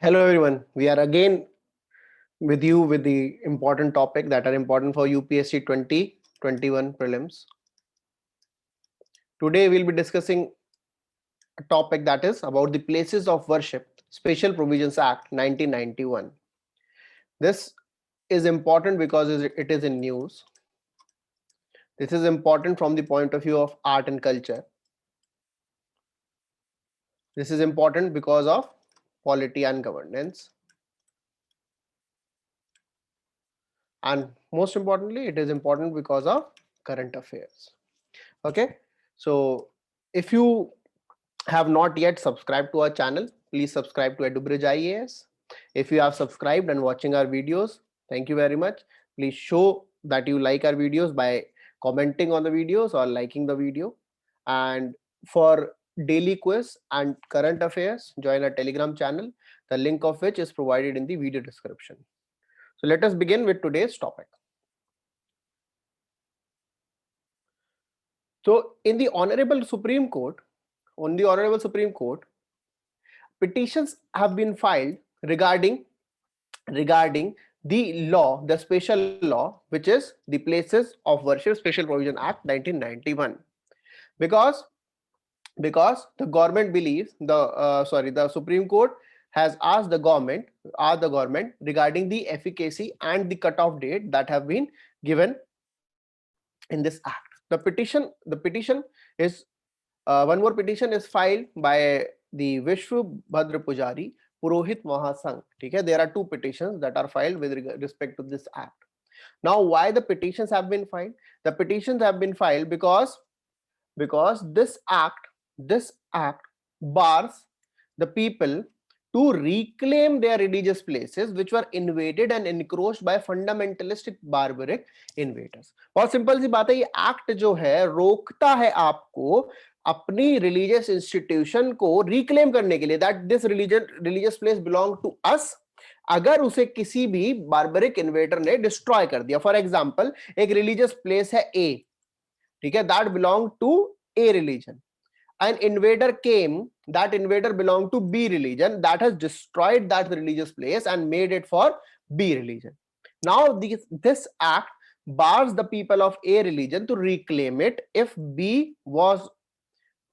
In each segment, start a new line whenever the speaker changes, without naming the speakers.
Hello everyone. We are again with you with the important topic that are important for UPSC 2021 prelims. Today we'll be discussing a topic that is about the Places of Worship Special Provisions Act 1991. This is important because it is in news. This is important from the point of view of art and culture. This is important because of polity and governance. And most importantly, it is important because of current affairs. Okay, so if you have not yet subscribed to our channel, please subscribe to EduBridge IAS. If you have subscribed and watching our videos, thank you very much. Please show that you like our videos by commenting on the videos or liking the video. And for daily quiz and current affairs, join our Telegram channel, the link of which is provided in the video description. So let us begin with today's topic. So in the Honorable Supreme Court, petitions have been filed regarding the law, the special law, which is the Places of Worship Special Provision Act 1991, because the government believes the Supreme Court has asked the government regarding the efficacy and the cutoff date that have been given in this act. The petition is one more petition is filed by the Vishwa Bhadra Pujari Purohit Mahasangh. Okay? There are two petitions that are filed with respect to this act. Now, why the petitions have been filed? The petitions have been filed because this act bars the people to reclaim their religious places which were invaded and encroached by fundamentalistic barbaric invaders. बहुत simple सी बात है, ये act जो है रोकता है आपको अपनी रिलीजियस इंस्टीट्यूशन को रिक्लेम करने के लिए, that this religious place belong to us, अगर उसे किसी भी बार्बरिक इन्वेडर ने डिस्ट्रॉय कर दिया. फॉर एग्जांपल, एक रिलीजियस प्लेस है ए, ठीक है, that belong to a religion. An invader came, that invader belonged to B religion, that has destroyed that religious place and made it for B religion. Now this act bars the people of A religion to reclaim it if B was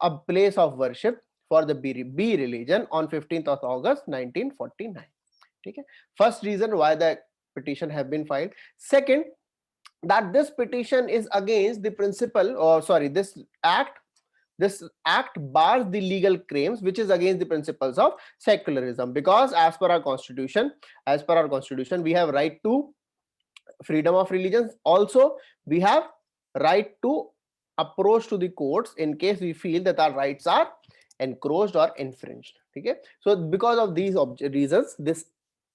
a place of worship for the B religion on 15th of August 1949. Okay? First reason why the petition have been filed. Second, that this petition is against the principle, or sorry, this act bars the legal claims which is against the principles of secularism, because as per our constitution we have right to freedom of religion. Also we have right to approach to the courts in case we feel that our rights are encroached or infringed. Okay, so because of these reasons this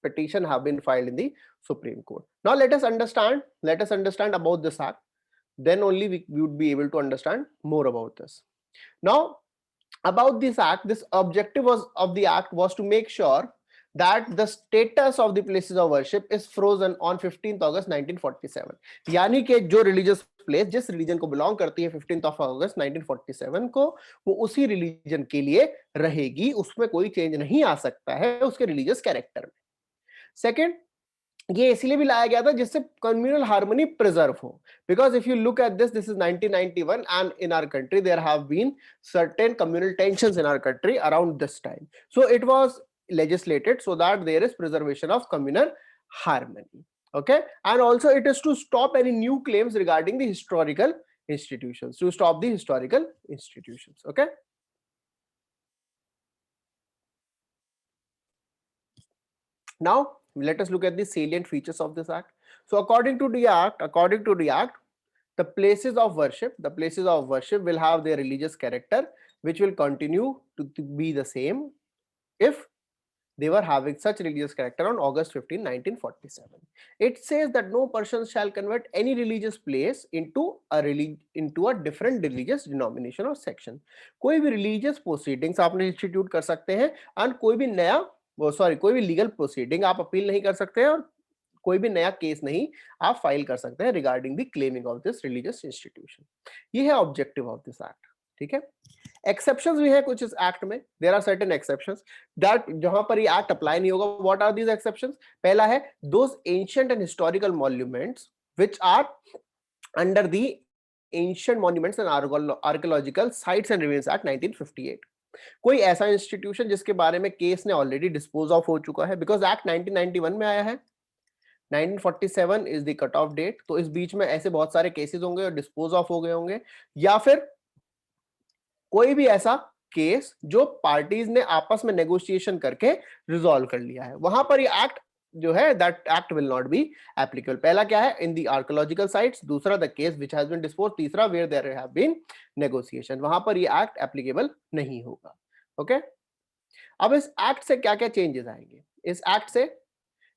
petition have been filed in the Supreme Court. Now let us understand about this act, then only we would be able to understand more about this. Now, about this act, this objective of the act was to make sure that the status of the places of worship is frozen on 15th August 1947. यानी कि जो religious place जिस religion को belong करती है 15th of August 1947 को, वो उसी religion के लिए रहेगी, उसमें कोई change नहीं आ सकता है उसके religious character में. Second, ये इसलिए भी लाया गया था जिससे कम्युनल हार्मनी प्रिजर्व हो, because if you look at this is 1991 and in our country there have been certain communal tensions in our country around this time, so it was legislated so that there is preservation of communal harmony. Okay, and also it is to stop any new claims regarding the historical institutions, okay. Now let us look at the salient features of this act. So according to the act, the places of worship will have their religious character, which will continue to be the same if they were having such religious character on August 15, 1947. It says that no person shall convert any religious place into a different religious denomination or section. कोई भी religious proceedings आपने institute कर सकते हैं, and कोई भी legal proceeding आप appeal नहीं कर सकते हैं, और कोई भी नया केस नहीं आप फाइल कर सकते हैं regarding the claiming of this religious institution. ये है ऑब्जेक्टिव ऑफ दिस एक्ट. ठीक है, एक्सेप्शंस भी है कुछ इस एक्ट में, there are certain exceptions that जहां पर ये एक्ट अप्लाई नहीं होगा. What are these exceptions? पहला है those ancient and historical monuments which are under the ancient monuments and archaeological sites and remains act 1958. कोई ऐसा इंस्टीट्यूशन जिसके बारे में केस ने ऑलरेडी डिस्पोज ऑफ हो चुका है, बिकॉज एक्ट 1991 में आया है, 1947 is the cut off date. तो इस बीच में ऐसे बहुत सारे केसेस होंगे और डिस्पोज ऑफ हो गए होंगे, या फिर कोई भी ऐसा केस जो पार्टीज ने आपस में नेगोशिएशन करके रिजॉल्व कर लिया है, वहां पर ये एक्ट जो है that act will not be applicable. पहला क्या है? In the archaeological sites. दूसरा the case which has been dispose. तीसरा where there have been negotiation. वहां पर ये एक्ट एप्लीकेबल नहीं होगा. ओके, अब इस एक्ट से क्या क्या चेंजेस आएंगे, इस एक्ट से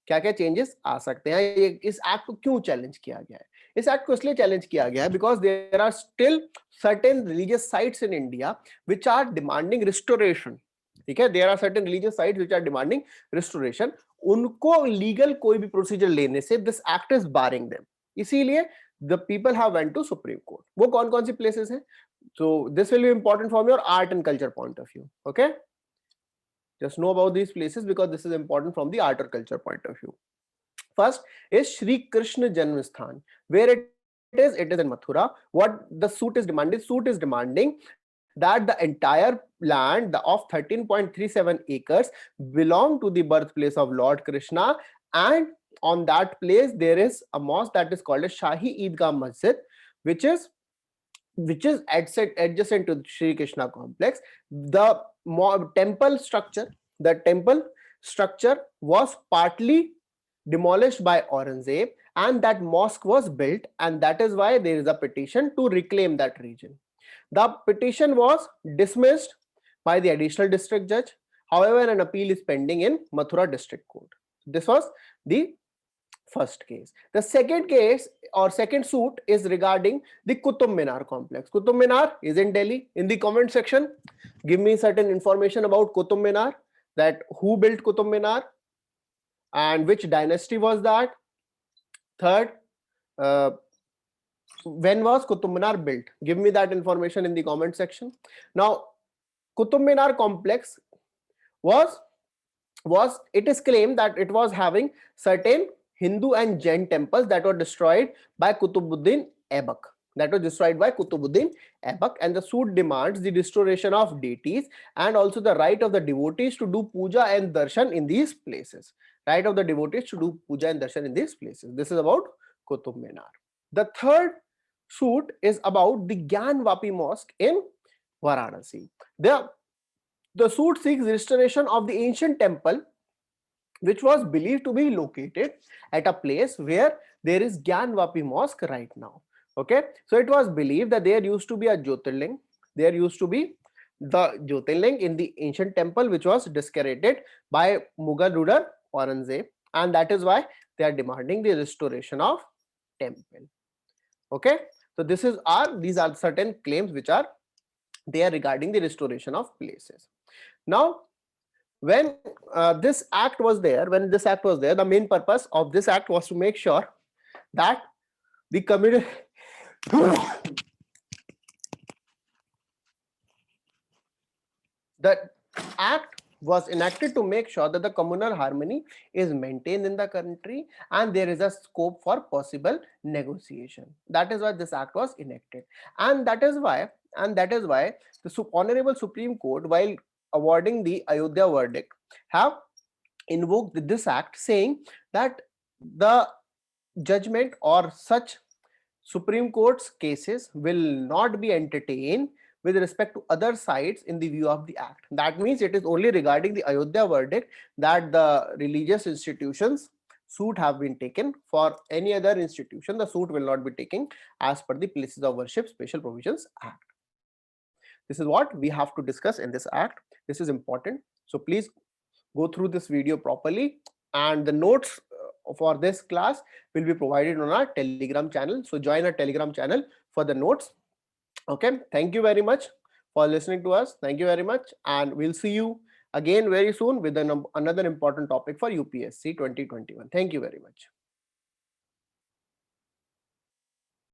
क्या क्या चेंजेस आ सकते हैं, इस एक्ट को क्यों चैलेंज किया गया है? इस एक्ट को इसलिए चैलेंज किया गया है because there are still certain religious sites in India which are demanding restoration. ठीक है, there are certain religious sites which are demanding restoration. उनको लीगल कोई भी प्रोसीजर लेने से this act is barring them. इसीलिए the people have went to Supreme Court. वो कौन कौन सी प्लेसेस हैं? So this will be important from your art and culture point of view. Okay, just know about these places because this is important from the art or culture point of view. First is Shri Krishna Janmasthan. Where it is in Mathura. What the suit is demanding? Suit is demanding that the entire land of 13.37 acres belong to the birthplace of Lord Krishna, and on that place there is a mosque that is called as Shahi Eidgah Masjid, which is adjacent to Shri Krishna complex. The temple structure was partly demolished by Aurangzeb, and that mosque was built, and that is why there is a petition to reclaim that region. The petition was dismissed by the additional district judge. However, an appeal is pending in Mathura district court. This was the first case. The second case or second suit is regarding the Qutub Minar complex. Qutub Minar is in Delhi. In the comment section, give me certain information about Qutub Minar, that who built Qutub Minar and which dynasty was that. Third, when was Qutub Minar built? Give me that information in the comment section. Now, Qutub Minar complex it is claimed that it was having certain Hindu and Jain temples that were destroyed by Qutbuddin Aibak. And the suit demands the restoration of deities and also the right of the devotees to do puja and darshan in these places. This is about Qutub Minar. The third suit is about the Gyan Vapi Mosque in Varanasi. The suit seeks restoration of the ancient temple which was believed to be located at a place where there is Gyan Vapi Mosque right now. Okay, so it was believed that there used to be a Jyotirling. There used to be the Jyotirling in the ancient temple which was discredited by Mughal ruler Aurangzeb, and that is why they are demanding the restoration of temple. Okay, so these are certain claims which are there regarding the restoration of places. Now, when this act was there, the main purpose of this act was to make sure that the community the act was enacted to make sure that the communal harmony is maintained in the country and there is a scope for possible negotiation. That is why this act was enacted, and that is why the Honorable Supreme Court, while awarding the Ayodhya verdict, have invoked this act, saying that the judgment or such Supreme Court's cases will not be entertained with respect to other sides in the view of the act. That means it is only regarding the Ayodhya verdict that the religious institutions suit have been taken. For any other institution, the suit will not be taken as per the Places of Worship Special Provisions Act. This is what we have to discuss in this act. This is important, so please go through this video properly, and the notes for this class will be provided on our Telegram channel. So join our Telegram channel for the notes. Okay, thank you very much for listening to us. Thank you very much, and we'll see you again very soon with another important topic for UPSC 2021. Thank you very much.